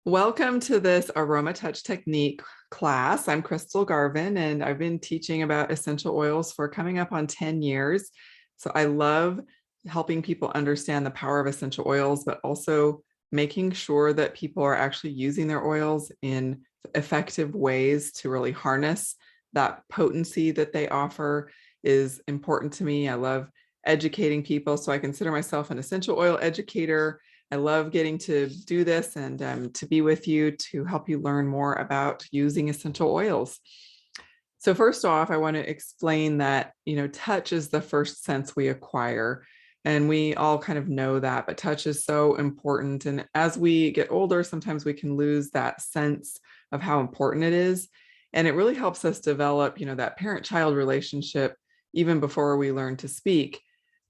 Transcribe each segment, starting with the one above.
Welcome to this AromaTouch Technique class. I'm Crystal Garvin, and I've been teaching about essential oils for coming up on 10 years. So I love helping people understand the power of essential oils, but also making sure that people are actually using their oils in effective ways to really harness that potency that they offer is important to me. I love educating people, so I consider myself an essential oil educator. I love getting to do this and to be with you to help you learn more about using essential oils. So first off, I want to explain that, touch is the first sense we acquire. And we all kind of know that, but touch is so important. And as we get older, sometimes we can lose that sense of how important it is. And it really helps us develop, that parent-child relationship even before we learn to speak.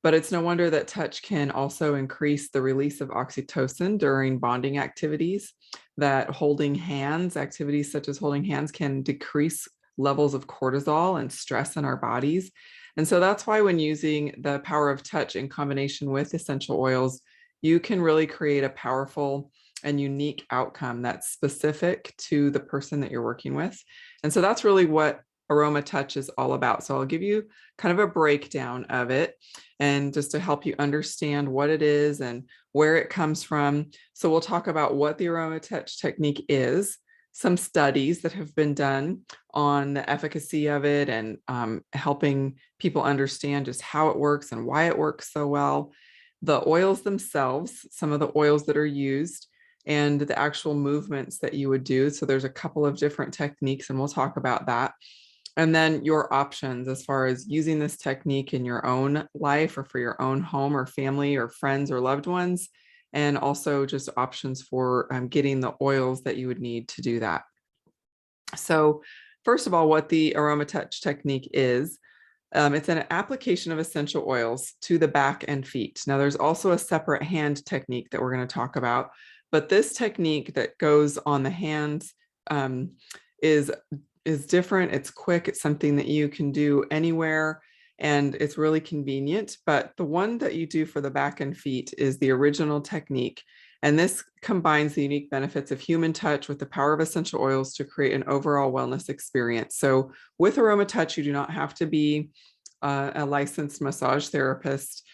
But it's no wonder that touch can also increase the release of oxytocin during bonding activities, that holding hands, activities such as holding hands, can decrease levels of cortisol and stress in our bodies. And so that's why when using the power of touch in combination with essential oils, you can really create a powerful and unique outcome that's specific to the person that you're working with. And so that's really what AromaTouch is all about. So I'll give you kind of a breakdown of it and just to help you understand what it is and where it comes from. So we'll talk about what the AromaTouch technique is, some studies that have been done on the efficacy of it and helping people understand just how it works and why it works so well, the oils themselves, some of the oils that are used, and the actual movements that you would do. So there's a couple of different techniques and we'll talk about that. And then your options as far as using this technique in your own life or for your own home or family or friends or loved ones, and also just options for getting the oils that you would need to do that. So first of all, what the AromaTouch technique is, it's an application of essential oils to the back and feet. Now there's also a separate hand technique that we're going to talk about, but this technique that goes on the hands is different. It's quick. It's something that you can do anywhere and it's really convenient. But the one that you do for the back and feet is the original technique. And this combines the unique benefits of human touch with the power of essential oils to create an overall wellness experience. So with AromaTouch, you do not have to be a licensed massage therapist.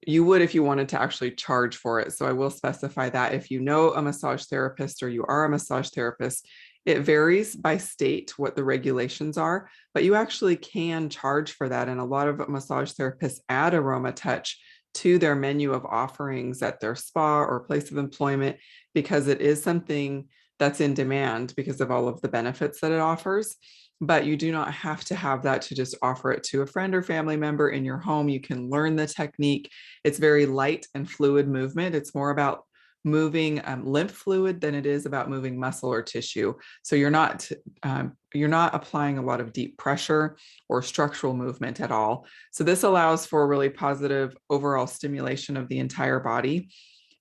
You would if you wanted to actually charge for it. So I will specify that if you know a massage therapist or you are a massage therapist, it varies by state what the regulations are, but you actually can charge for that. And a lot of massage therapists add AromaTouch to their menu of offerings at their spa or place of employment because it is something that's in demand because of all of the benefits that it offers. But you do not have to have that to just offer it to a friend or family member in your home. You can learn the technique. It's very light and fluid movement. It's more about moving lymph fluid than it is about moving muscle or tissue. So you're not applying a lot of deep pressure or structural movement at all. So this allows for really positive overall stimulation of the entire body.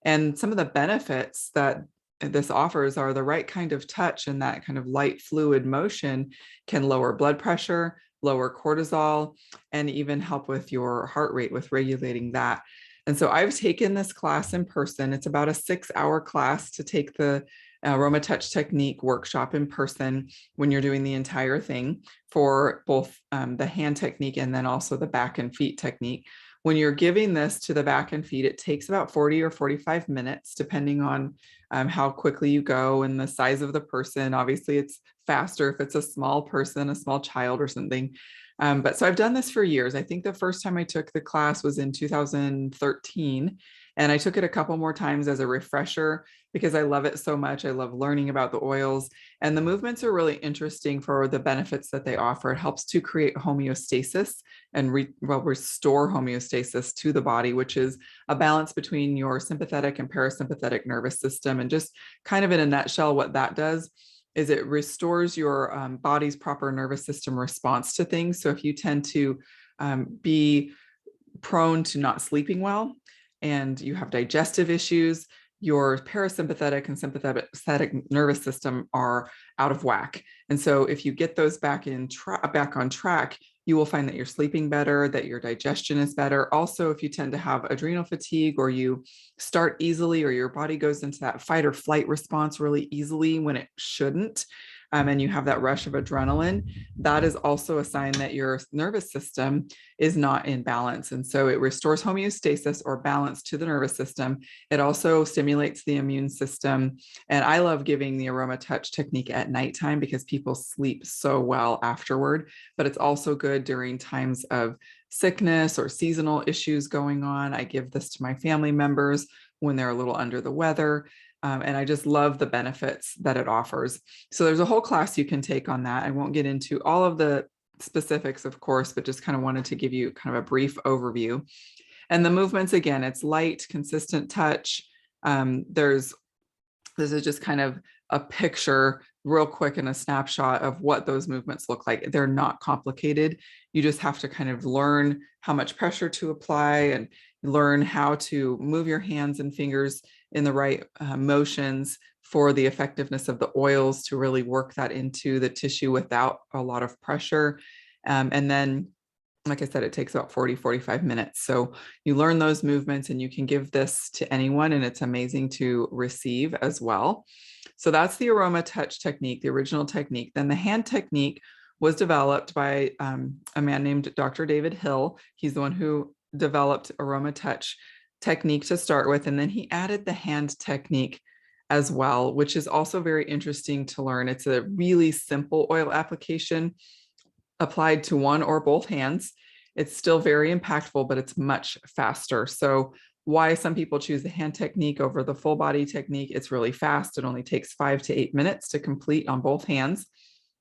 And some of the benefits that this offers are the right kind of touch, and that kind of light fluid motion can lower blood pressure, lower cortisol, and even help with your heart rate with regulating that. And so I've taken this class in person. It's about a 6-hour class to take the AromaTouch technique workshop in person when you're doing the entire thing for both the hand technique and then also the back and feet technique. When you're giving this to the back and feet, it takes about 40 or 45 minutes, depending on how quickly you go and the size of the person. Obviously, it's faster if it's a small person, a small child or something. But so I've done this for years. I think the first time I took the class was in 2013, and I took it a couple more times as a refresher because I love it so much. I love learning about the oils, and the movements are really interesting for the benefits that they offer. It helps to create homeostasis and restore homeostasis to the body, which is a balance between your sympathetic and parasympathetic nervous system. And just kind of in a nutshell, what that does is it restores your body's proper nervous system response to things. So if you tend to be prone to not sleeping well and you have digestive issues, your parasympathetic and sympathetic nervous system are out of whack. And so if you get those back on track, you will find that you're sleeping better, that your digestion is better. Also, if you tend to have adrenal fatigue or you start easily or your body goes into that fight or flight response really easily when it shouldn't, and you have that rush of adrenaline, that is also a sign that your nervous system is not in balance. And so it restores homeostasis or balance to the nervous system. It also stimulates the immune system. And I love giving the AromaTouch technique at nighttime because people sleep so well afterward, but it's also good during times of sickness or seasonal issues going on. I give this to my family members when they're a little under the weather. And I just love the benefits that it offers. So there's a whole class you can take on that. I won't get into all of the specifics, of course, but just kind of wanted to give you kind of a brief overview. And the movements, again, it's light, consistent touch. This is just kind of a picture real quick and a snapshot of what those movements look like. They're not complicated. You just have to kind of learn how much pressure to apply and learn how to move your hands and fingers in the right motions for the effectiveness of the oils to really work that into the tissue without a lot of pressure. And then, like I said, it takes about 40-45 minutes. So you learn those movements and you can give this to anyone, and it's amazing to receive as well. So that's the AromaTouch technique, the original technique. Then the hand technique was developed by a man named Dr. David Hill. He's the one who developed AromaTouch technique to start with. And then he added the hand technique as well, which is also very interesting to learn. It's a really simple oil application applied to one or both hands. It's still very impactful, but it's much faster. So why some people choose the hand technique over the full body technique? It's really fast. It only takes 5 to 8 minutes to complete on both hands.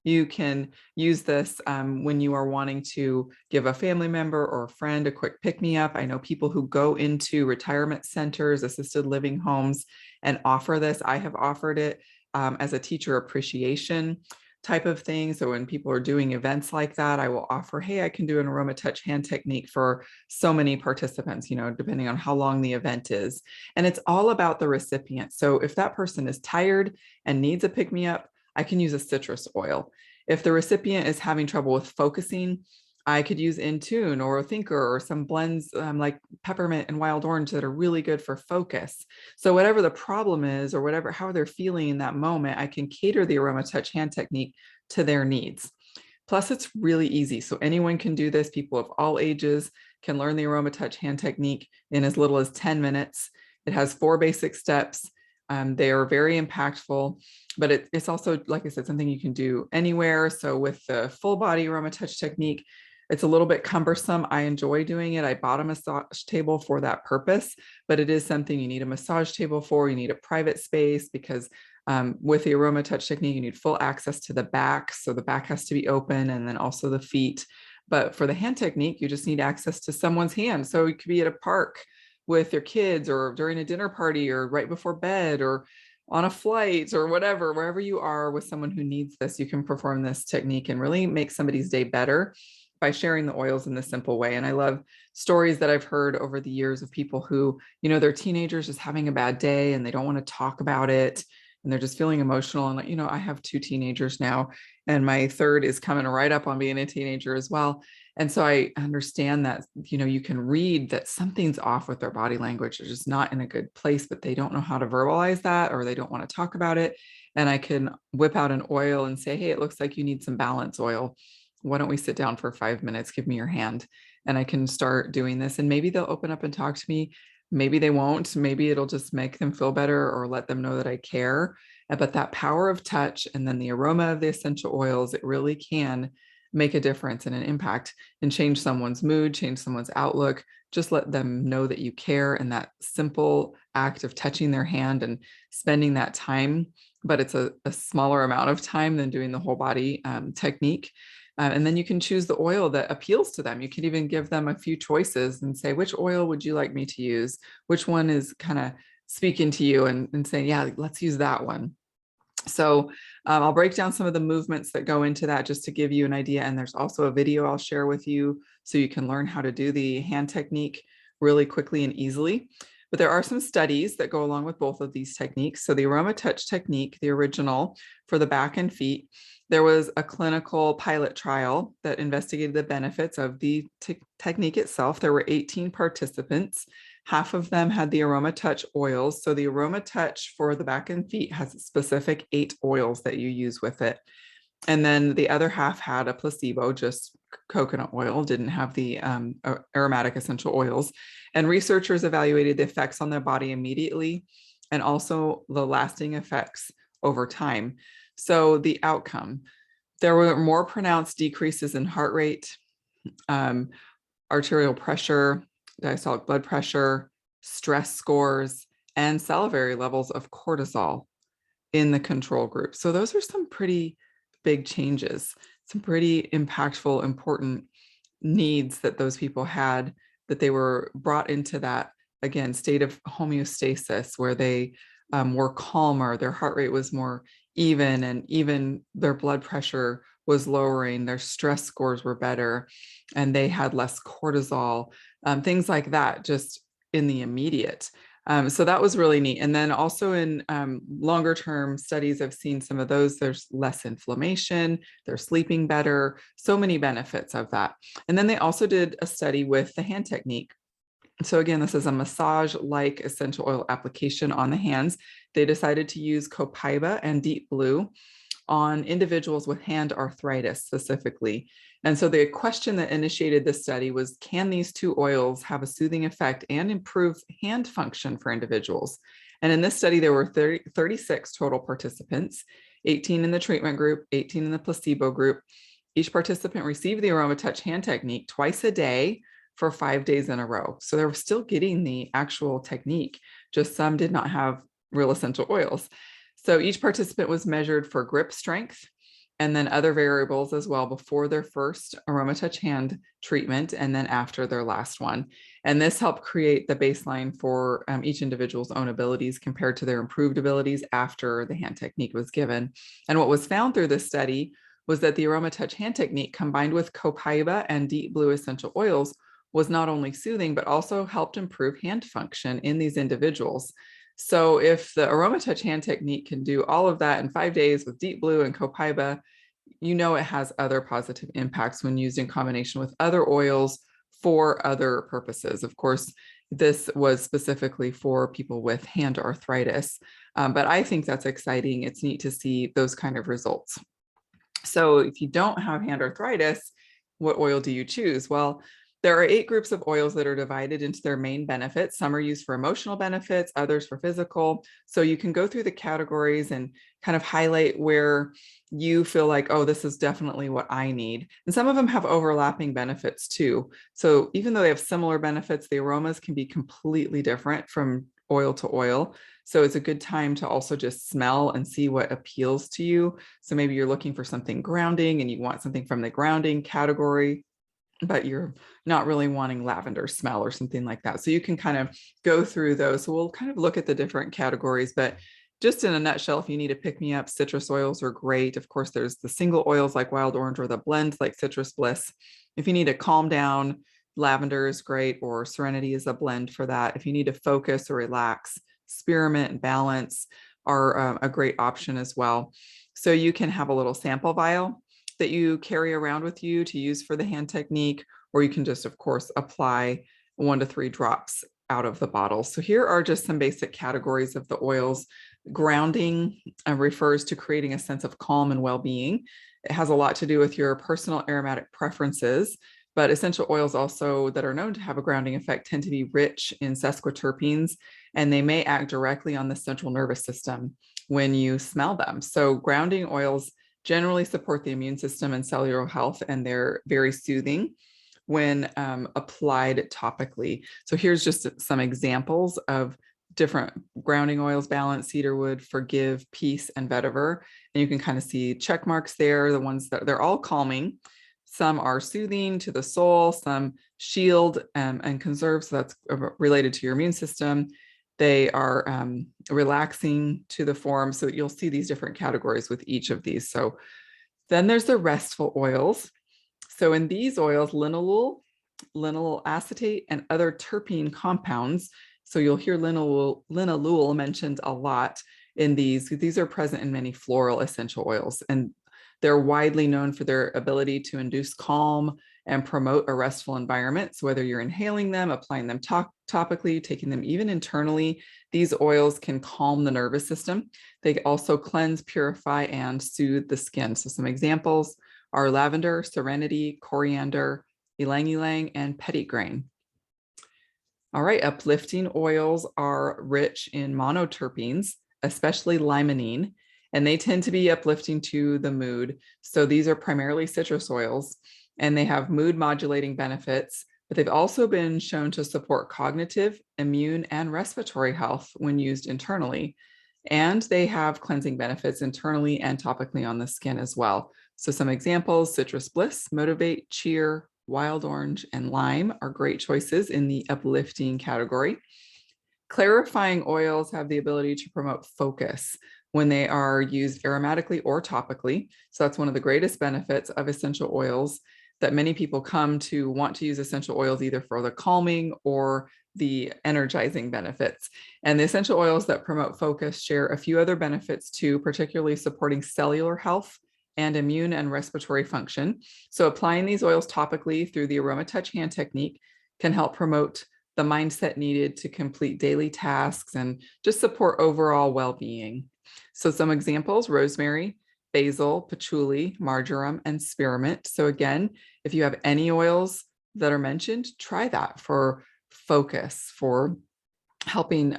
You can use this when you are wanting to give a family member or a friend a quick pick-me-up. I know people who go into retirement centers, assisted living homes, and offer this. I have offered it as a teacher appreciation type of thing. So when people are doing events like that, I will offer, hey, I can do an AromaTouch hand technique for so many participants, depending on how long the event is. And it's all about the recipient. So if that person is tired and needs a pick-me-up, I can use a citrus oil. If the recipient is having trouble with focusing, I could use Intune or a Thinker or some blends like peppermint and wild orange that are really good for focus. So whatever the problem is or how they're feeling in that moment, I can cater the AromaTouch hand technique to their needs. Plus, it's really easy. So anyone can do this. People of all ages can learn the AromaTouch hand technique in as little as 10 minutes. It has 4 basic steps. They are very impactful, but it's also, like I said, something you can do anywhere. So with the full body AromaTouch technique, it's a little bit cumbersome. I enjoy doing it. I bought a massage table for that purpose, but it is something you need a massage table for. You need a private space because with the AromaTouch technique, you need full access to the back. So the back has to be open and then also the feet. But for the hand technique, you just need access to someone's hand. So it could be at a park with your kids or during a dinner party or right before bed or on a flight or whatever, wherever you are with someone who needs this, you can perform this technique and really make somebody's day better by sharing the oils in this simple way. And I love stories that I've heard over the years of people who, they're teenagers just having a bad day and they don't want to talk about it. And they're just feeling emotional. And I have 2 teenagers now, and my third is coming right up on being a teenager as well. And so I understand that, you can read that something's off with their body language. They're just not in a good place, but they don't know how to verbalize that, or they don't want to talk about it. And I can whip out an oil and say, hey, it looks like you need some balance oil. Why don't we sit down for 5 minutes? Give me your hand. And I can start doing this. And maybe they'll open up and talk to me. Maybe they won't. Maybe it'll just make them feel better or let them know that I care. But that power of touch and then the aroma of the essential oils, it really can make a difference and an impact and change someone's mood, change someone's outlook. Just let them know that you care. And that simple act of touching their hand and spending that time, but it's a smaller amount of time than doing the whole body technique. And then you can choose the oil that appeals to them. You can even give them a few choices and say, which oil would you like me to use? Which one is kind of speaking to you, and say, yeah, let's use that one. So I'll break down some of the movements that go into that just to give you an idea. And there's also a video I'll share with you so you can learn how to do the hand technique really quickly and easily. But there are some studies that go along with both of these techniques. So the AromaTouch technique, the original for the back and feet, There was a clinical pilot trial that investigated the benefits of the technique itself. There were 18 participants. Half of them had the AromaTouch oils. So the AromaTouch for the back and feet has specific 8 oils that you use with it. And then the other half had a placebo, just coconut oil, didn't have the aromatic essential oils. And researchers evaluated the effects on the body immediately and also the lasting effects over time. So the outcome, there were more pronounced decreases in heart rate, arterial pressure, diastolic blood pressure, stress scores, and salivary levels of cortisol in the control group. So those are some pretty big changes, some pretty impactful, important needs that those people had, that they were brought into that, again, state of homeostasis where they were calmer, their heart rate was more even, and even their blood pressure was lowering, their stress scores were better, and they had less cortisol, things like that, just in the immediate. So that was really neat. And then also in longer term studies, I've seen some of those, there's less inflammation, they're sleeping better, so many benefits of that. And then they also did a study with the hand technique. So again, this is a massage-like essential oil application on the hands. They decided to use copaiba and deep blue on individuals with hand arthritis specifically. And so the question that initiated this study was, can these 2 oils have a soothing effect and improve hand function for individuals? And in this study, there were 36 total participants, 18 in the treatment group, 18 in the placebo group. Each participant received the AromaTouch hand technique twice a day for 5 days in a row. So they were still getting the actual technique, just some did not have real essential oils. So each participant was measured for grip strength and then other variables as well before their first AromaTouch hand treatment and then after their last one. And this helped create the baseline for each individual's own abilities compared to their improved abilities after the hand technique was given. And what was found through this study was that the AromaTouch hand technique combined with copaiba and deep blue essential oils was not only soothing, but also helped improve hand function in these individuals. So if the AromaTouch hand technique can do all of that in 5 days with deep blue and copaiba, you know it has other positive impacts when used in combination with other oils for other purposes. Of course, this was specifically for people with hand arthritis, but I think that's exciting. It's neat to see those kind of results. So if you don't have hand arthritis, what oil do you choose? Well, there are 8 groups of oils that are divided into their main benefits. Some are used for emotional benefits, others for physical. So you can go through the categories and kind of highlight where you feel like, oh, this is definitely what I need. And some of them have overlapping benefits too. So even though they have similar benefits, the aromas can be completely different from oil to oil. So it's a good time to also just smell and see what appeals to you. So maybe you're looking for something grounding and you want something from the grounding category, but you're not really wanting lavender smell or something like that. So you can kind of go through those. So we'll kind of look at the different categories, but just in a nutshell, if you need to pick me up, citrus oils are great. Of course, there's the single oils like wild orange or the blends like Citrus Bliss. If you need to calm down, lavender is great, or Serenity is a blend for that. If you need to focus or relax, Spearmint and Balance are a great option as well. So you can have a little sample vial that you carry around with you to use for the hand technique, or you can just, of course, apply 1 to 3 drops out of the bottle. So here are just some basic categories of the oils. Grounding refers to creating a sense of calm and well-being. It has a lot to do with your personal aromatic preferences, but essential oils also that are known to have a grounding effect tend to be rich in sesquiterpenes, and they may act directly on the central nervous system when you smell them. So grounding oils generally support the immune system and cellular health, and they're very soothing when applied topically. So here's just some examples of different grounding oils: Balance, Cedarwood, Forgive, Peace, and Vetiver. And you can kind of see check marks there, the ones that they're all calming. Some are soothing to the soul, some shield and conserve, so that's related to your immune system. They are relaxing to the form. So you'll see these different categories with each of these. So then there's the restful oils. So in these oils, linalool, linalool acetate, and other terpene compounds. So you'll hear linalool mentioned a lot in these. These are present in many floral essential oils. And They're widely known for their ability to induce calm and promote a restful environment. So whether you're inhaling them, applying them topically, taking them even internally, these oils can calm the nervous system. They also cleanse, purify, and soothe the skin. So some examples are lavender, serenity, coriander, ylang ylang, and petitgrain. All right, uplifting oils are rich in monoterpenes, especially limonene, and they tend to be uplifting to the mood. So these are primarily citrus oils, and they have mood modulating benefits, but they've also been shown to support cognitive, immune, and respiratory health when used internally. And they have cleansing benefits internally and topically on the skin as well. So some examples: citrus bliss, motivate, cheer, wild orange, and lime are great choices in the uplifting category. Clarifying oils have the ability to promote focus when they are used aromatically or topically. So that's one of the greatest benefits of essential oils, that many people come to want to use essential oils either for the calming or the energizing benefits. And the essential oils that promote focus share a few other benefits too, particularly supporting cellular health and immune and respiratory function. So applying these oils topically through the AromaTouch hand technique can help promote the mindset needed to complete daily tasks and just support overall well-being. So some examples: rosemary, basil, patchouli, marjoram, and spearmint. So again, if you have any oils that are mentioned, try that for focus, for helping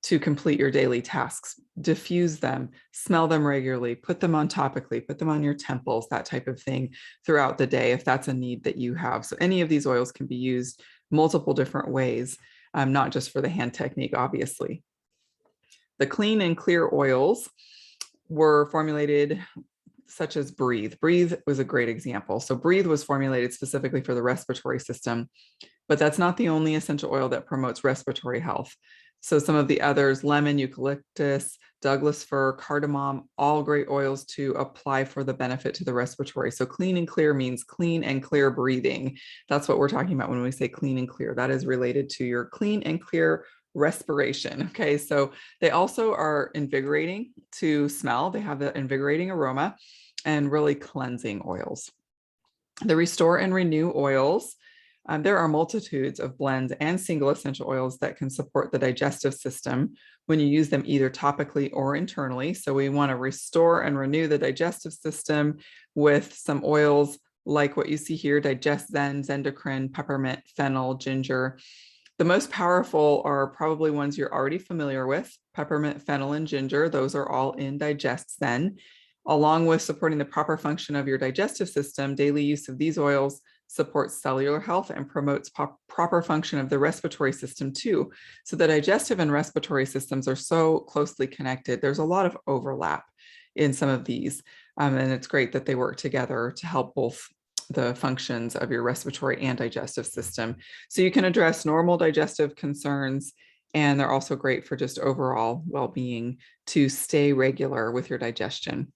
to complete your daily tasks. Diffuse them, smell them regularly, put them on topically, put them on your temples, that type of thing throughout the day if that's a need that you have. So any of these oils can be used multiple different ways, not just for the hand technique, obviously. The clean and clear oils were formulated, such as Breathe. Breathe was a great example. So Breathe was formulated specifically for the respiratory system, but that's not the only essential oil that promotes respiratory health. So some of the others: lemon, eucalyptus, Douglas fir, cardamom, all great oils to apply for the benefit to the respiratory. So clean and clear means clean and clear breathing. That's what we're talking about when we say clean and clear. That is related to your clean and clear respiration. Okay, so they also are invigorating to smell. They have the invigorating aroma and really cleansing oils. The restore and renew oils. There are multitudes of blends and single essential oils that can support the digestive system when you use them either topically or internally. So we want to restore and renew the digestive system with some oils like what you see here: Digest Zen, Zendocrine, peppermint, fennel, ginger. The most powerful are probably ones you're already familiar with: peppermint, fennel, and ginger. Those are all in Digest Zen. Along with supporting the proper function of your digestive system, daily use of these oils supports cellular health and promotes proper function of the respiratory system too. So the digestive and respiratory systems are so closely connected. There's a lot of overlap in some of these, and it's great that they work together to help both the functions of your respiratory and digestive system. So you can address normal digestive concerns, and they're also great for just overall well-being to stay regular with your digestion.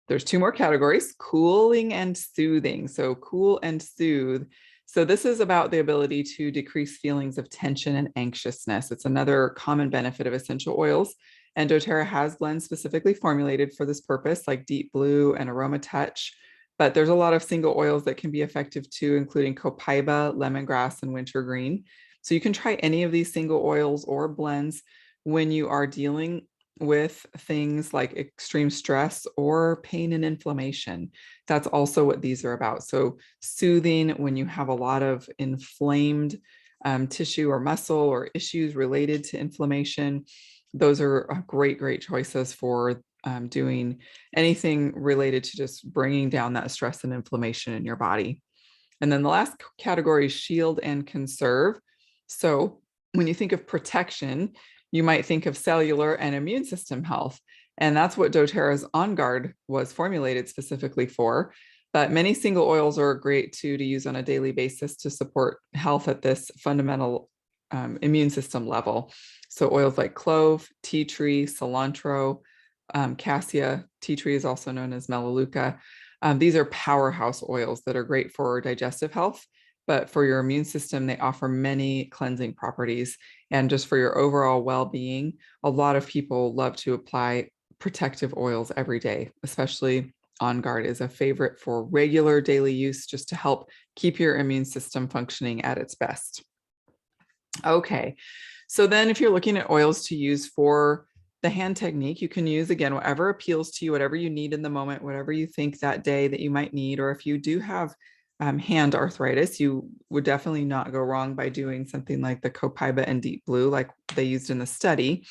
There's two more categories: cooling and soothing. So cool and soothe. So this is about the ability to decrease feelings of tension and anxiousness. It's another common benefit of essential oils, and doTERRA has blends specifically formulated for this purpose, like Deep Blue and AromaTouch. But there's a lot of single oils that can be effective too, including copaiba, lemongrass, and wintergreen. So you can try any of these single oils or blends when you are dealing with things like extreme stress or pain and inflammation. That's also what these are about. So soothing when you have a lot of inflamed tissue or muscle or issues related to inflammation. Those are great choices for doing anything related to just bringing down that stress and inflammation in your body. And then the last category is shield and conserve. So when you think of protection, you might think of cellular and immune system health. And that's what doTERRA's On Guard was formulated specifically for. But many single oils are great too to use on a daily basis to support health at this fundamental immune system level. So oils like clove, tea tree, cilantro, cassia. Tea tree is also known as melaleuca. These are powerhouse oils that are great for digestive health, but for your immune system, they offer many cleansing properties. And just for your overall well-being, a lot of people love to apply protective oils every day, especially On Guard is a favorite for regular daily use, just to help keep your immune system functioning at its best. Okay, so then if you're looking at oils to use for the hand technique, you can use, again, whatever appeals to you, whatever you need in the moment, whatever you think that day that you might need. Or if you do have hand arthritis, you would definitely not go wrong by doing something like the Copaiba and Deep Blue like they used in the study.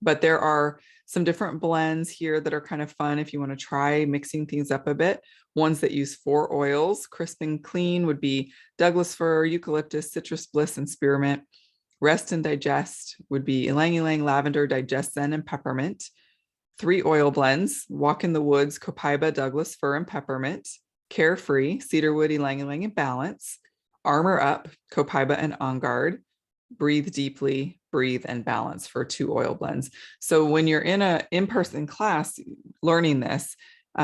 But there are some different blends here that are kind of fun if you want to try mixing things up a bit. Ones that use 4 oils, crisp and clean, would be Douglas fir, eucalyptus, citrus bliss, and spearmint. Rest and digest would be ylang ylang, lavender, digest zen, and peppermint. 3 oil blends, Walk in the Woods, Copaiba, Douglas fir, and peppermint. Carefree, cedarwood, ylang ylang, and balance. Armor Up, Copaiba, and On Guard. Breathe Deeply, Breathe, and Balance for 2 oil blends. So when you're in an in-person class learning this,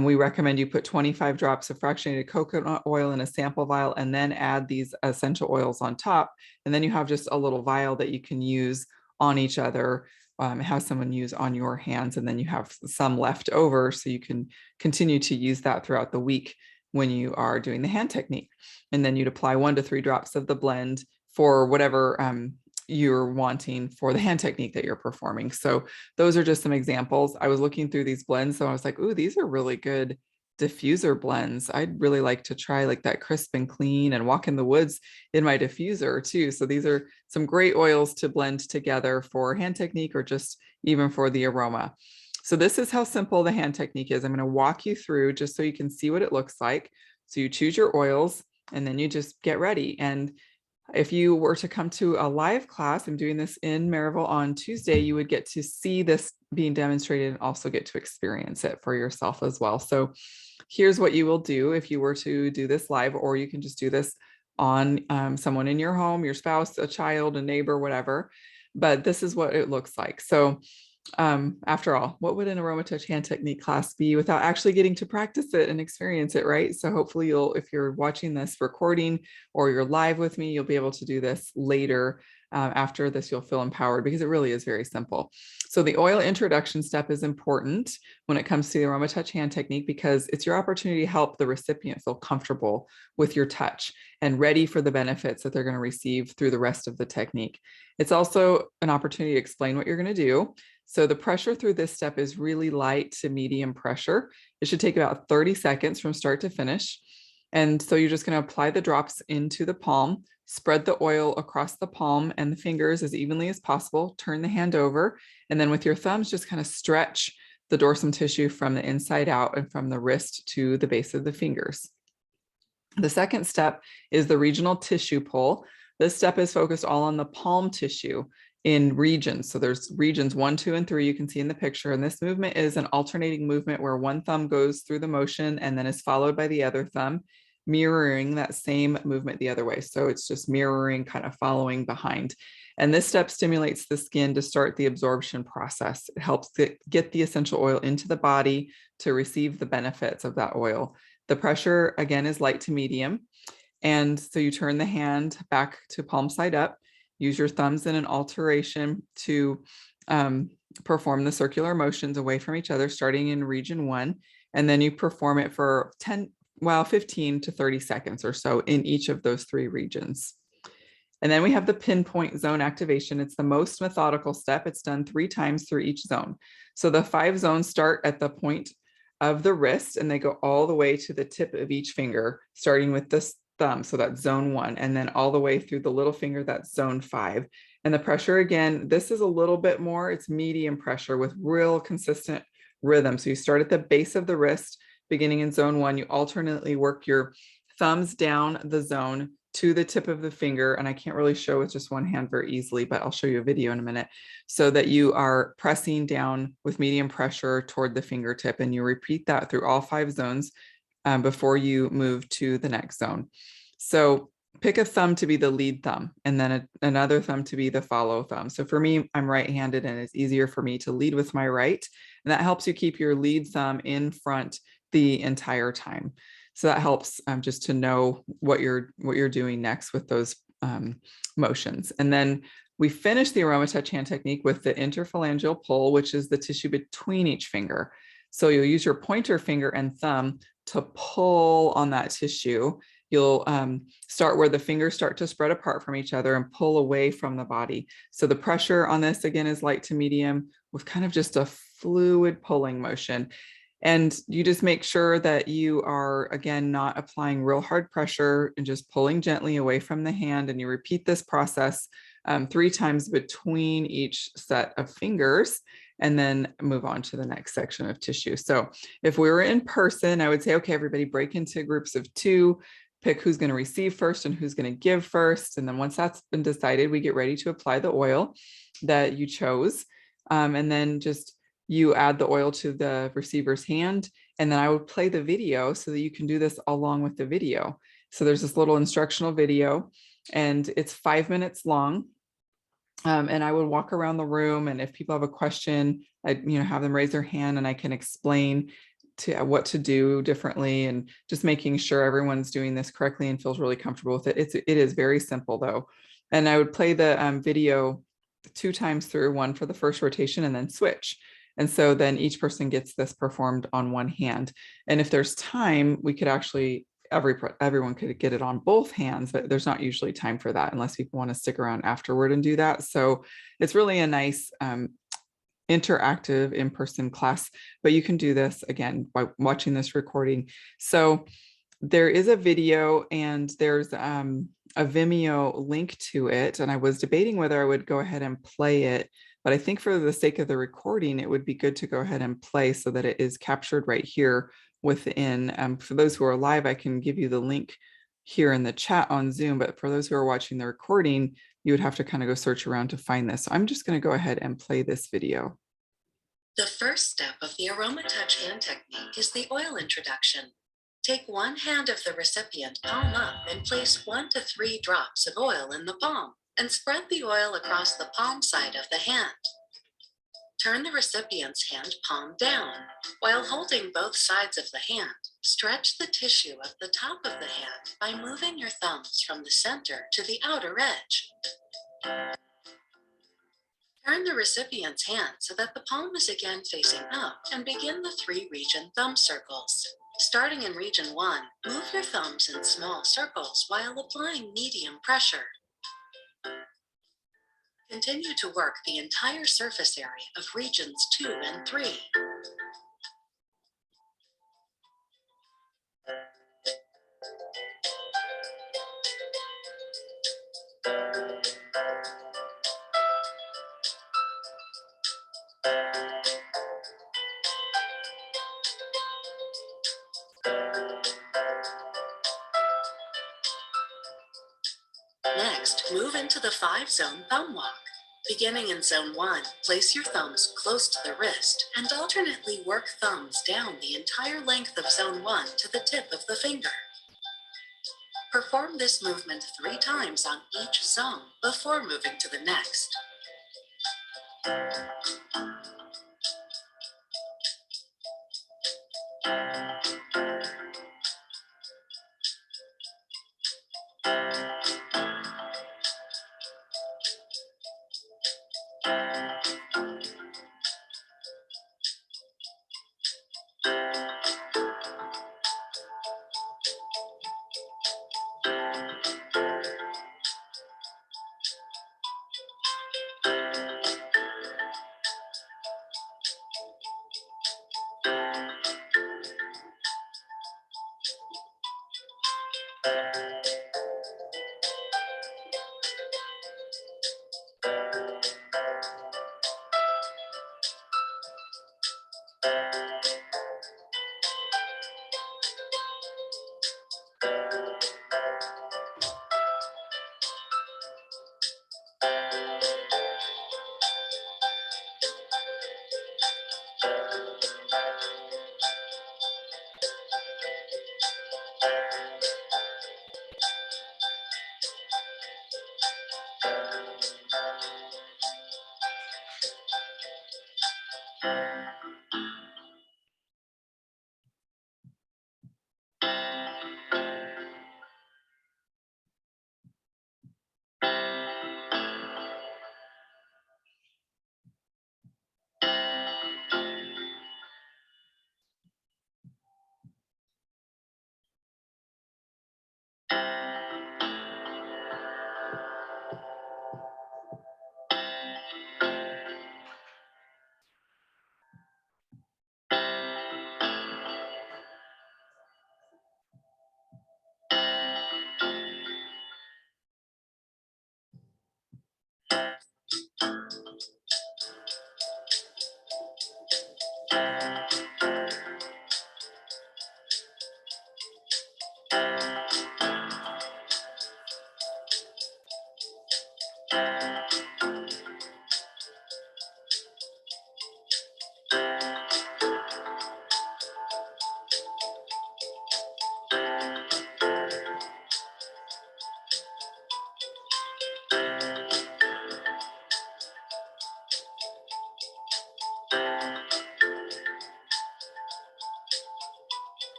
we recommend you put 25 drops of fractionated coconut oil in a sample vial and then add these essential oils on top. And then you have just a little vial that you can use on each other, have someone use on your hands, and then you have some left over so you can continue to use that throughout the week when you are doing the hand technique. And then you'd apply 1 to 3 drops of the blend for whatever you're wanting for the hand technique that you're performing. So those are just some examples. I was looking through these blends, so I was like, ooh, these are really good diffuser blends. I'd really like to try like that Crisp and Clean and Walk in the Woods in my diffuser too. So these are some great oils to blend together for hand technique or just even for the aroma. So this is how simple the hand technique is. I'm going to walk you through just so you can see what it looks like. So you choose your oils and then you just get ready. And if you were to come to a live class, I'm doing this in Maryville on Tuesday, you would get to see this being demonstrated and also get to experience it for yourself as well. So here's what you will do if you were to do this live, or you can just do this on someone in your home, your spouse, a child, a neighbor, whatever. But this is what it looks like. So after all, what would an AromaTouch hand technique class be without actually getting to practice it and experience it, right? So hopefully you'll, if you're watching this recording or you're live with me, you'll be able to do this later. After this, you'll feel empowered because it really is very simple. So the oil introduction step is important when it comes to the AromaTouch hand technique because it's your opportunity to help the recipient feel comfortable with your touch and ready for the benefits that they're going to receive through the rest of the technique. It's also an opportunity to explain what you're going to do. So the pressure through this step is really light to medium pressure. It should take about 30 seconds from start to finish. And so you're just going to apply the drops into the palm, spread the oil across the palm and the fingers as evenly as possible, turn the hand over, and then with your thumbs, just kind of stretch the dorsum tissue from the inside out and from the wrist to the base of the fingers. The second step is the regional tissue pull. This step is focused all on the palm tissue in regions. So there's regions 1, 2, and 3 you can see in the picture. And this movement is an alternating movement where one thumb goes through the motion and then is followed by the other thumb, mirroring that same movement the other way. So it's just mirroring, kind of following behind. And this step stimulates the skin to start the absorption process. It helps get the essential oil into the body to receive the benefits of that oil. The pressure, again, is light to medium. And so you turn the hand back to palm side up. Use your thumbs in an alteration to perform the circular motions away from each other, starting in region 1. And then you perform it for 15 to 30 seconds or so in each of those 3 regions. And then we have the pinpoint zone activation. It's the most methodical step. It's done 3 times through each zone. So the 5 zones start at the point of the wrist and they go all the way to the tip of each finger, starting with this thumb, so that's zone 1, and then all the way through the little finger, that's zone 5. And the pressure, again, this is a little bit more, it's medium pressure with real consistent rhythm. So you start at the base of the wrist, beginning in zone 1, you alternately work your thumbs down the zone to the tip of the finger. And I can't really show with just one hand very easily, but I'll show you a video in a minute, so that you are pressing down with medium pressure toward the fingertip. And you repeat that through all 5 zones before you move to the next zone. So pick a thumb to be the lead thumb and then another thumb to be the follow thumb. So for me, I'm right-handed and it's easier for me to lead with my right. And that helps you keep your lead thumb in front the entire time. So that helps just to know what you're doing next with those motions. And then we finish the AromaTouch hand technique with the interphalangeal pull, which is the tissue between each finger. So you'll use your pointer finger and thumb to pull on that tissue. You'll start where the fingers start to spread apart from each other and pull away from the body. So the pressure on this again is light to medium with kind of just a fluid pulling motion. And you just make sure that you are, again, not applying real hard pressure and just pulling gently away from the hand. And you repeat this process 3 times between each set of fingers, and then move on to the next section of tissue. So if we were in person, I would say, okay, everybody break into groups of 2, pick who's going to receive first and who's going to give first. And then once that's been decided, we get ready to apply the oil that you chose. And then just you add the oil to the receiver's hand, and then I would play the video so that you can do this along with the video. So there's this little instructional video, and it's 5 minutes long. And I would walk around the room, and if people have a question, I'd have them raise their hand, and I can explain to what to do differently, and just making sure everyone's doing this correctly and feels really comfortable with it. It is very simple though. And I would play the video 2 times through, one for the first rotation and then switch. And so then each person gets this performed on one hand. And if there's time, we could actually, everyone could get it on both hands, but there's not usually time for that unless people want to stick around afterward and do that. So it's really a nice interactive in-person class, but you can do this again by watching this recording. So there is a video, and there's a Vimeo link to it. And I was debating whether I would go ahead and play it, but I think for the sake of the recording, it would be good to go ahead and play so that it is captured right here within. For those who are live, I can give you the link here in the chat on Zoom, but for those who are watching the recording, you would have to kind of go search around to find this. So I'm just going to go ahead and play this video. The first step of the AromaTouch hand technique is the oil introduction. Take one hand of the recipient palm up and place 1 to 3 drops of oil in the palm, and spread the oil across the palm side of the hand. Turn the recipient's hand palm down. While holding both sides of the hand, stretch the tissue of the top of the hand by moving your thumbs from the center to the outer edge. Turn the recipient's hand so that the palm is again facing up, and begin the 3-region thumb circles. Starting in region 1, move your thumbs in small circles while applying medium pressure. Continue to work the entire surface area of regions 2 and 3. Next, move into the 5-zone thumb walk. Beginning in zone 1, place your thumbs close to the wrist and alternately work thumbs down the entire length of zone 1 to the tip of the finger. Perform this movement 3 times on each zone before moving to the next.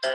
To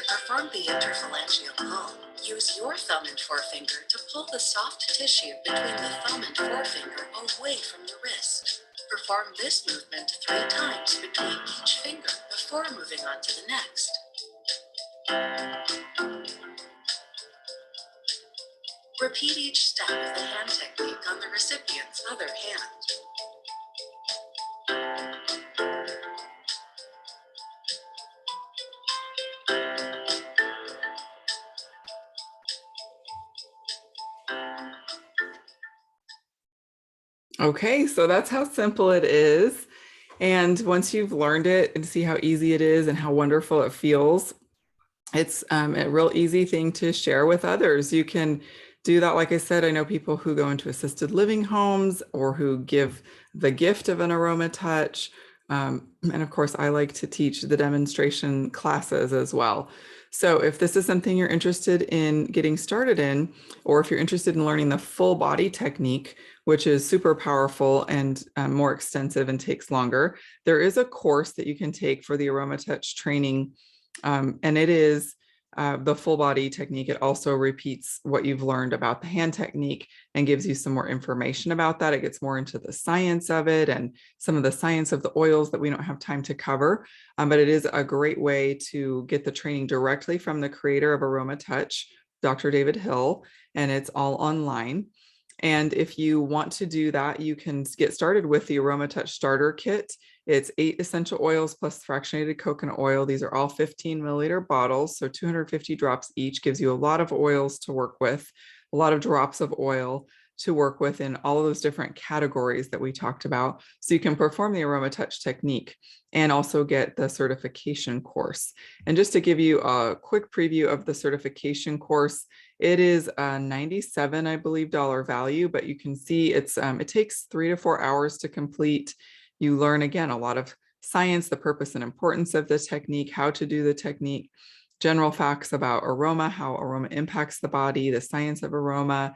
perform the interphalangeal pull, use your thumb and forefinger to pull the soft tissue between the thumb and forefinger away from the wrist. Perform this movement 3 times between each finger before moving on to the next. Repeat each step of the hand technique on the recipient's other hand. Okay, so that's how simple it is. And once you've learned it and see how easy it is and how wonderful it feels, it's a real easy thing to share with others. You can do that. Like I said, I know people who go into assisted living homes or who give the gift of an AromaTouch. And of course, I like to teach the demonstration classes as well. So if this is something you're interested in getting started in, or if you're interested in learning the full body technique, which is super powerful and more extensive and takes longer, there is a course that you can take for the AromaTouch training. And it is the full body technique. It also repeats what you've learned about the hand technique and gives you some more information about that. It gets more into the science of it and some of the science of the oils that we don't have time to cover. But it is a great way to get the training directly from the creator of AromaTouch, Dr. David Hill, and it's all online. And if you want to do that, you can get started with the AromaTouch starter kit. It's 8 essential oils plus fractionated coconut oil. These are all 15 milliliter bottles, so 250 drops each gives you a lot of oils to work with, a lot of drops of oil to work with in all of those different categories that we talked about. So you can perform the AromaTouch technique and also get the certification course. And just to give you a quick preview of the certification course, it is a $97, I believe, value, but you can see it's it takes 3 to 4 hours to complete. You learn, again, a lot of science, the purpose and importance of the technique, how to do the technique, general facts about aroma, how aroma impacts the body, the science of aroma,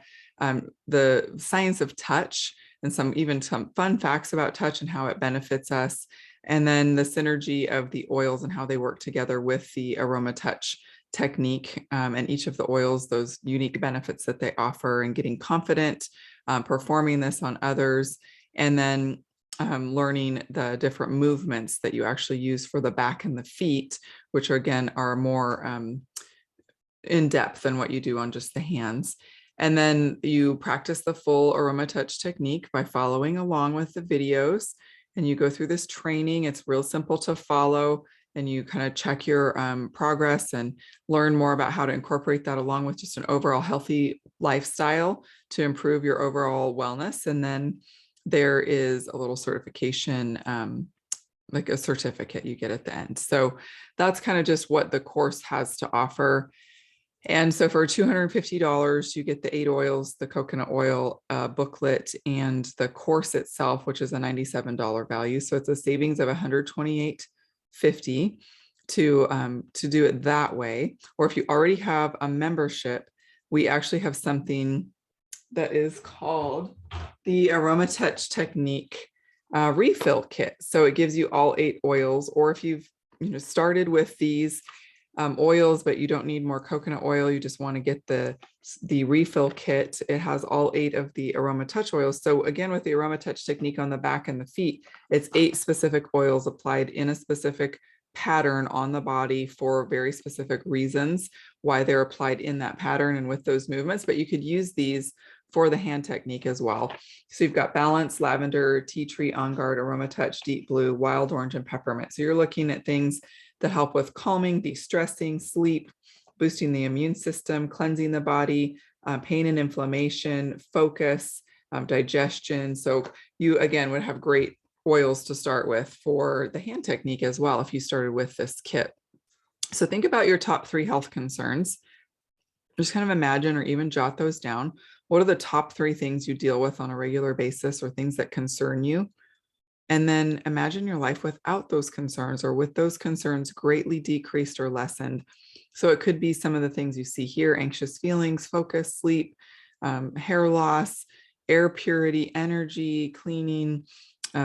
the science of touch, and even some fun facts about touch and how it benefits us. And then the synergy of the oils and how they work together with the AromaTouch technique, and each of the oils, those unique benefits that they offer, and getting confident performing this on others. And then learning the different movements that you actually use for the back and the feet, which are, again, are more in depth than what you do on just the hands. And then you practice the full AromaTouch technique by following along with the videos. And you go through this training. It's real simple to follow. And you kind of check your progress and learn more about how to incorporate that along with just an overall healthy lifestyle to improve your overall wellness. And then there is a little certification, like a certificate you get at the end. So that's kind of just what the course has to offer. And so for $250, you get the 8 oils, the coconut oil booklet, and the course itself, which is a $97 value. So it's a savings of $128.50 to do it that way. Or if you already have a membership, we actually have something that is called the AromaTouch Technique refill kit. So it gives you all 8 oils, or if you've started with these oils, but you don't need more coconut oil, you just want to get the refill kit. It has all 8 of the AromaTouch oils. So again, with the AromaTouch technique on the back and the feet, it's 8 specific oils applied in a specific pattern on the body for very specific reasons why they're applied in that pattern and with those movements. But you could use these for the hand technique as well. So you've got balance, lavender, tea tree, on guard, AromaTouch, deep blue, wild orange, and peppermint. So you're looking at things that help with calming, de-stressing, sleep, boosting the immune system, cleansing the body, pain and inflammation, focus, digestion. So you, again, would have great oils to start with for the hand technique as well if you started with this kit. So think about your top 3 health concerns. Just kind of imagine or even jot those down. What are the top 3 things you deal with on a regular basis or things that concern you? And then imagine your life without those concerns or with those concerns greatly decreased or lessened. So it could be some of the things you see here: anxious feelings, focus, sleep, hair loss, air purity, energy, cleaning.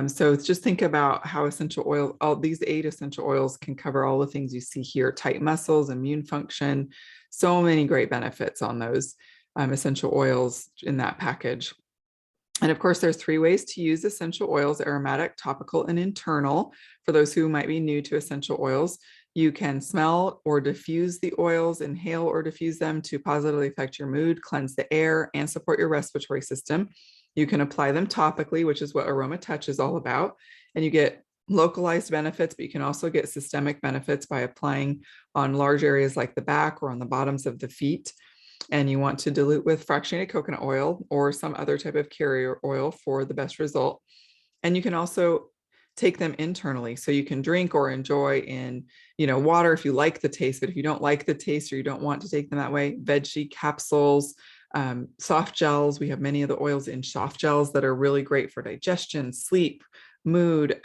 So just think about how essential oil, all these 8 essential oils can cover all the things you see here: tight muscles, immune function, so many great benefits on those essential oils in that package. And of course, there's 3 ways to use essential oils: aromatic, topical, and internal. For those who might be new to essential oils, you can smell or diffuse the oils, inhale or diffuse them to positively affect your mood, cleanse the air, and support your respiratory system. You can apply them topically, which is what AromaTouch is all about, and you get localized benefits, but you can also get systemic benefits by applying on large areas like the back or on the bottoms of the feet. And you want to dilute with fractionated coconut oil or some other type of carrier oil for the best result. And you can also take them internally, so you can drink or enjoy in water if you like the taste. But if you don't like the taste or you don't want to take them that way, veggie capsules, soft gels. We have many of the oils in soft gels that are really great for digestion, sleep, mood,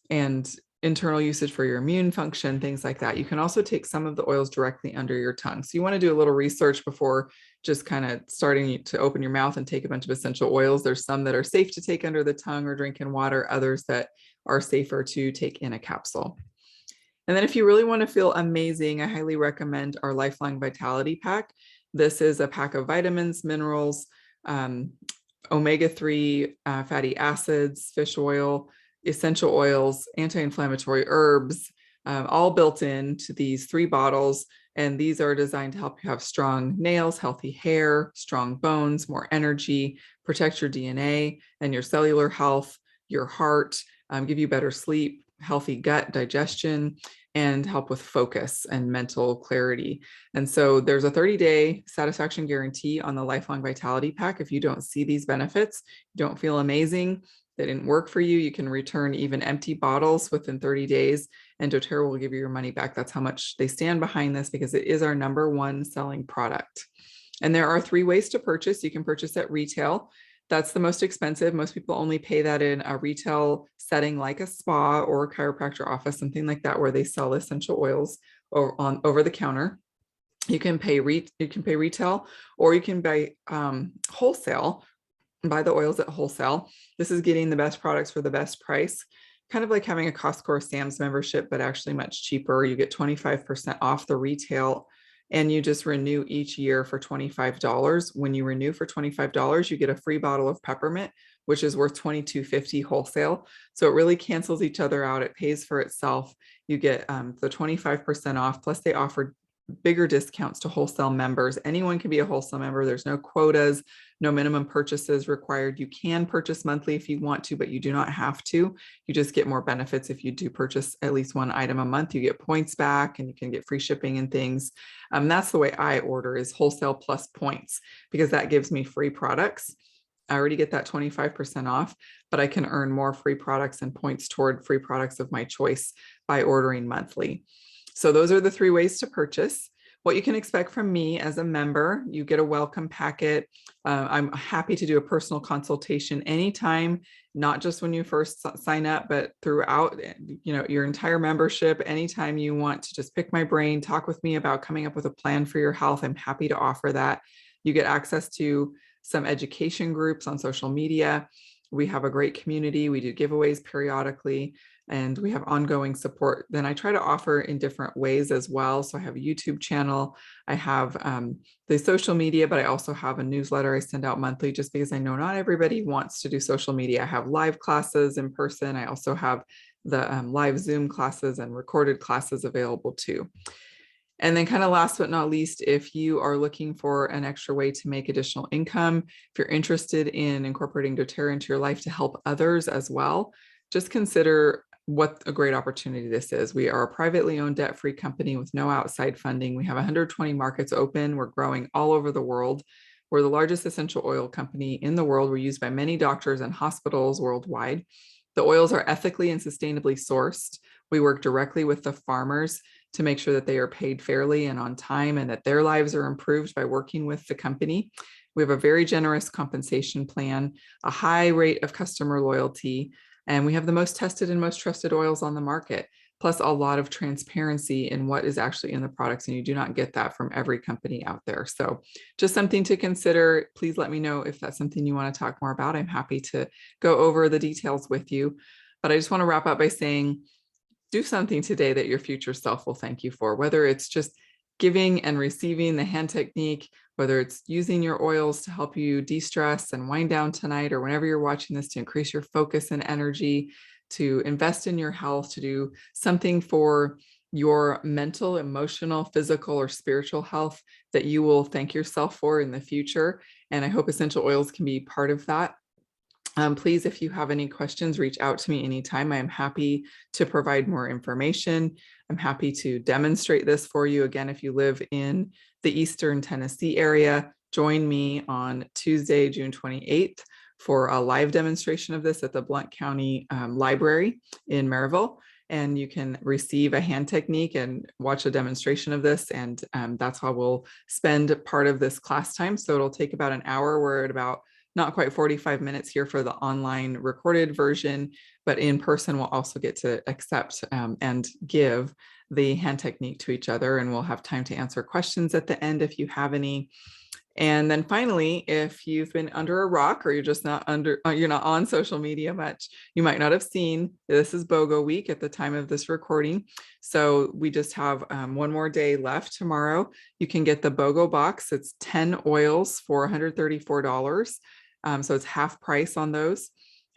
and internal usage for your immune function, things like that. You can also take some of the oils directly under your tongue. So you want to do a little research before just kind of starting to open your mouth and take a bunch of essential oils. There's some that are safe to take under the tongue or drink in water, others that are safer to take in a capsule. And then if you really want to feel amazing, I highly recommend our Lifelong Vitality Pack. This is a pack of vitamins, minerals, omega-3 fatty acids, fish oil, essential oils, anti-inflammatory herbs, all built into these 3 bottles. And these are designed to help you have strong nails, healthy hair, strong bones, more energy, protect your DNA and your cellular health, your heart, give you better sleep, healthy gut, digestion, and help with focus and mental clarity. And so there's a 30-day satisfaction guarantee on the Lifelong Vitality Pack. If you don't see these benefits, don't feel amazing, they didn't work for you, you can return even empty bottles within 30 days and doTERRA will give you your money back. That's how much they stand behind this, because it is our #1 selling product. And there are 3 ways to purchase. You can purchase at retail. That's the most expensive. Most people only pay that in a retail setting like a spa or a chiropractor office, something like that, where they sell essential oils over the counter. You can pay retail, or you can buy wholesale. Buy the oils at wholesale. This is getting the best products for the best price, kind of like having a Costco or Sam's membership, but actually much cheaper. You get 25% off the retail, and you just renew each year for $25. When you renew for $25, you get a free bottle of peppermint, which is worth $22.50 wholesale. So it really cancels each other out. It pays for itself. You get the 25% off, plus they offer bigger discounts to wholesale members. Anyone can be a wholesale member. There's no quotas, no minimum purchases required. You can purchase monthly if you want to, but you do not have to. You just get more benefits if you do purchase at least 1 item a month. You get points back and you can get free shipping and things. That's the way I order, is wholesale plus points, because that gives me free products. I already get that 25% off, but I can earn more free products and points toward free products of my choice by ordering monthly. So those are the 3 ways to purchase. What you can expect from me as a member: you get a welcome packet. I'm happy to do a personal consultation anytime, not just when you first sign up, but throughout your entire membership. Anytime you want to just pick my brain, talk with me about coming up with a plan for your health, I'm happy to offer that. You get access to some education groups on social media. We have a great community. We do giveaways periodically, and we have ongoing support. Then I try to offer in different ways as well. So I have a YouTube channel, I have the social media, but I also have a newsletter I send out monthly, just because I know not everybody wants to do social media. I have live classes in person. I also have the live Zoom classes and recorded classes available too. And then kind of last but not least, if you are looking for an extra way to make additional income, if you're interested in incorporating doTERRA into your life to help others as well, just consider what a great opportunity this is. We are a privately owned, debt-free company with no outside funding. We have 120 markets open. We're growing all over the world. We're the largest essential oil company in the world. We're used by many doctors and hospitals worldwide. The oils are ethically and sustainably sourced. We work directly with the farmers to make sure that they are paid fairly and on time and that their lives are improved by working with the company. We have a very generous compensation plan, a high rate of customer loyalty, and we have the most tested and most trusted oils on the market, plus a lot of transparency in what is actually in the products. And you do not get that from every company out there. So just something to consider. Please let me know if that's something you want to talk more about. I'm happy to go over the details with you. But I just want to wrap up by saying, do something today that your future self will thank you for, whether it's just giving and receiving the hand technique, whether it's using your oils to help you de-stress and wind down tonight, or whenever you're watching this to increase your focus and energy, to invest in your health, to do something for your mental, emotional, physical, or spiritual health that you will thank yourself for in the future. And I hope essential oils can be part of that. Please, if you have any questions, reach out to me anytime. I am happy to provide more information. I'm happy to demonstrate this for you. Again, if you live in the Eastern Tennessee area, join me on Tuesday, June 28th for a live demonstration of this at the Blount County Library in Maryville. And you can receive a hand technique and watch a demonstration of this. And that's how we'll spend part of this class time. So it'll take about an hour. We're at about not quite 45 minutes here for the online recorded version, but in person, we'll also get to accept and give the hand technique to each other. And we'll have time to answer questions at the end if you have any. And then finally, if you've been under a rock or you're just not you're not on social media much, you might not have seen, this is BOGO week at the time of this recording. So we just have one more day left tomorrow. You can get the BOGO box. It's 10 oils for $134. So it's half price on those.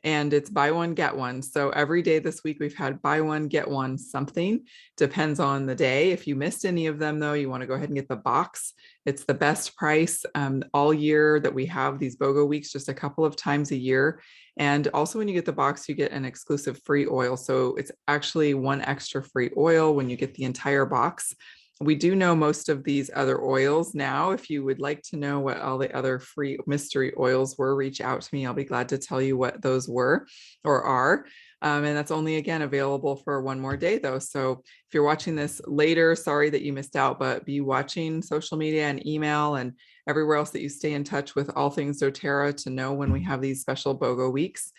And it's buy one, get one. So every day this week, we've had buy one, get one something. Depends on the day. If you missed any of them, though, you want to go ahead and get the box. It's the best price all year that we have these BOGO weeks, just a couple of times a year. And also when you get the box, you get an exclusive free oil. So it's actually one extra free oil when you get the entire box. We do know most of these other oils now. If you would like to know what all the other free mystery oils were, reach out to me. I'll be glad to tell you what those were or are. And that's only, again, available for one more day, though. So if you're watching this later, sorry that you missed out, but be watching social media and email and everywhere else that you stay in touch with all things doTERRA to know when we have these special BOGO weeks.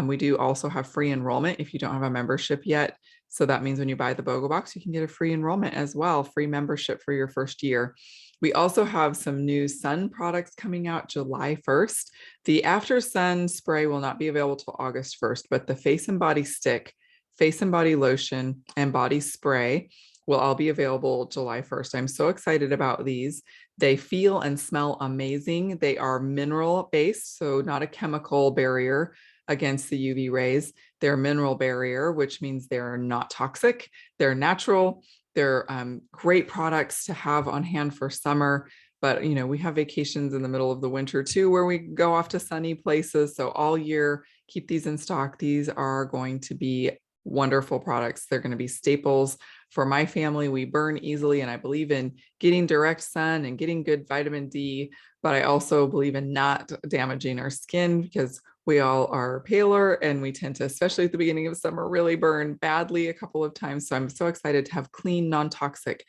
We do also have free enrollment if you don't have a membership yet. So that means when you buy the BOGO box, you can get a free enrollment as well, free membership for your first year. We also have some new sun products coming out July 1st. The After Sun spray will not be available till August 1st, but the face and body stick, face and body lotion, and body spray will all be available July 1st. I'm so excited about these. They feel and smell amazing. They are mineral based, so not a chemical barrier against the UV rays. They're mineral barrier, which means they're not toxic. They're natural. They're great products to have on hand for summer. But, you know, we have vacations in the middle of the winter too, where we go off to sunny places. So all year, keep these in stock. These are going to be wonderful products. They're going to be staples for my family. We burn easily, and I believe in getting direct sun and getting good vitamin D, but I also believe in not damaging our skin because we all are paler and we tend to, especially at the beginning of summer, really burn badly a couple of times. So I'm so excited to have clean, non-toxic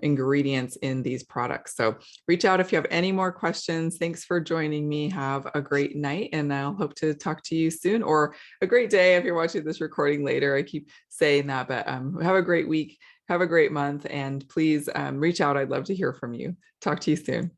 ingredients in these products. So reach out if you have any more questions. Thanks for joining me. Have a great night, and I'll hope to talk to you soon, or a great day if you're watching this recording later. I keep saying that, but have a great week. Have a great month, and please reach out. I'd love to hear from you. Talk to you soon.